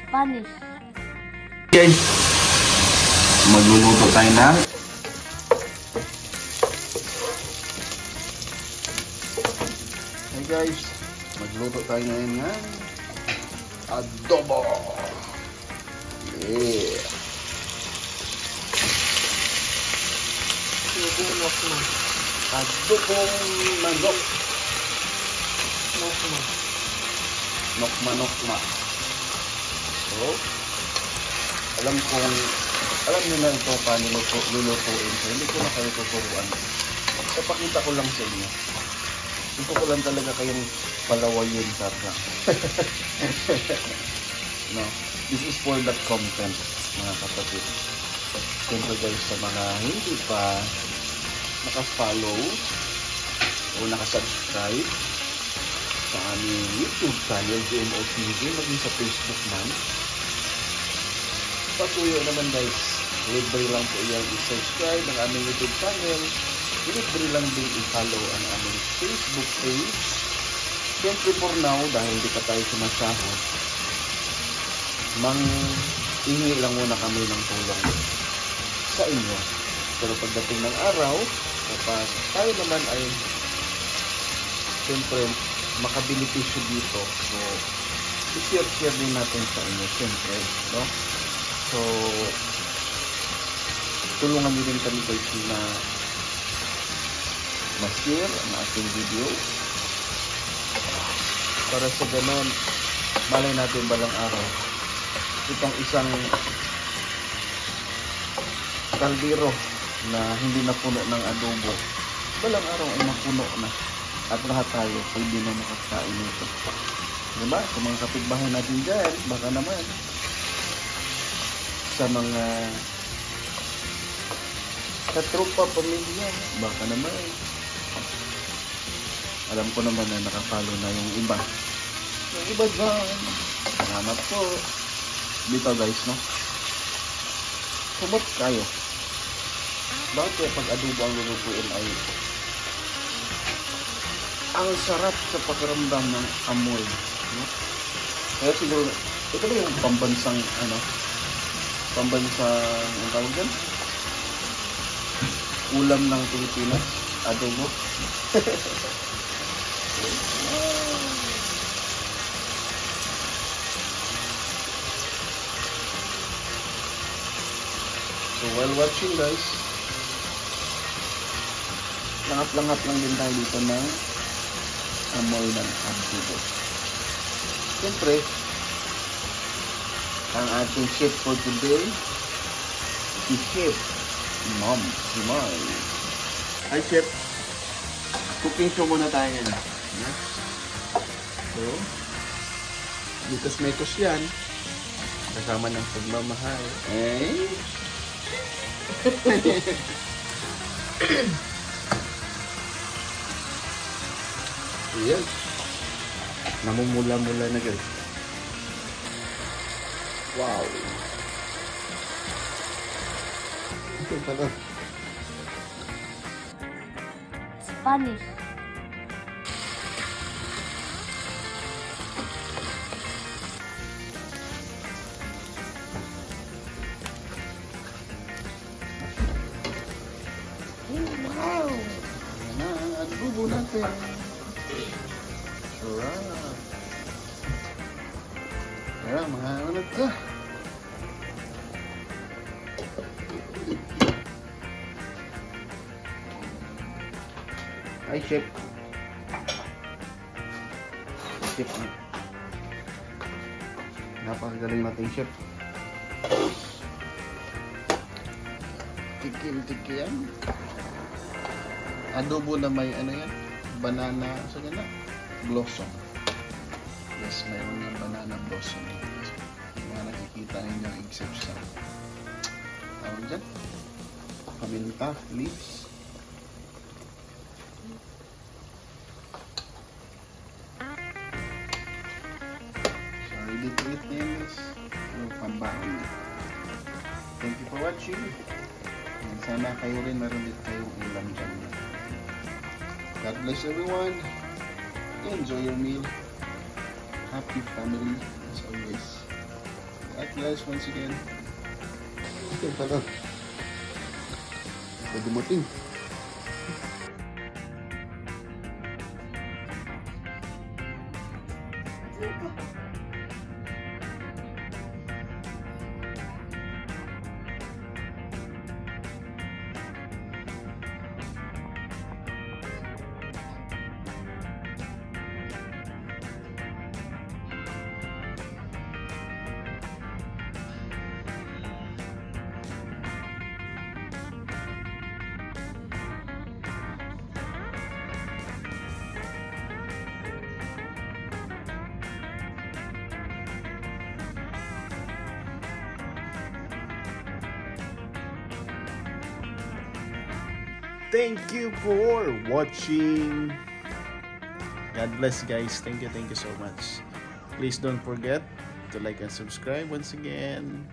Spanish. Okay. Magluluto tayo ng Hey guys, magluto tayo ngayon ng adobo. Yeah. Adobong manok. Nokma. So, alam niyo na ito paano lulutuin. So, hindi ko na kayo tuturuan. Papakita ko lang sa inyo. Gusto ko lang talaga kayong palawayin sa no, this is for the content, mga kapatid. Siyempre guys, sa mga hindi pa naka-follow o naka-subscribe sa aming YouTube channel, GMO TV, maging sa Facebook man, patuyo naman guys, libre lang po yan i-subscribe ang aming YouTube channel, libre lang din i-follow ang aming Facebook page. Siyempre for now, dahil hindi pa tayo sumasahod, hingi lang muna kami ng tulong sa inyo. Pero pagdating ng araw, kapag tayo naman ay siyempre makabenepisyo dito, so i-share din natin sa inyo siyempre, no? So tulungan niyo din kami guys na ma-share ang ating video para sa ganon malay natin balang araw itong isang kaldero na hindi na puno ng adobo, balang araw ay mapuno na at lahat tayo pwede na makakain nito, diba? Sa mga kapitbahay natin dyan, baka naman sa mga katropa, pamilya, baka naman alam ko naman na nakapalo na yung iba dyan. Salamat po dito guys, no? Kumot kayo. Bakit pag adobo ang lulutuin ay ang sarap sa pakiramdam ng amoy, no? Kaya siguro ito ba yung pambansang ang tawag dyan? Ulam ng Pilipinas, adobo. So while watching guys, langat-langat lang din tayo dito ng amoy ng adobo. Siyempre, ang ating chef for today, si Chef Ma'am Simay. Hi Chef, cooking show muna tayo ngayon. So, mitos-mitos yan, kasama ng pagmamahal. Ayan, namumula-mula na guys. Wow. Ito pala. Spanish. Wow. Ayan na ang adobo natin. Sarap. Ayan, mga anak ka. Hi, Chef. Chef. Napakagaling natin, Chef. Tiki yan. Adobo na may yan? Banana, sa gana? Blossom. Yes, mayroon yung banana blossom. Mga nakikita ninyo except sa tawag dyan? Paminta, leaves. Ready to eat this. Pambaon na. Thank you for watching. And sana kayo rin meron din kayong ulam dyan. God bless everyone. Enjoy your meal. Happy family as always. guys once again. Ito pala. Ito dumating. Thank you for watching. God bless, guys. Thank you so much. Please don't forget to like and subscribe once again.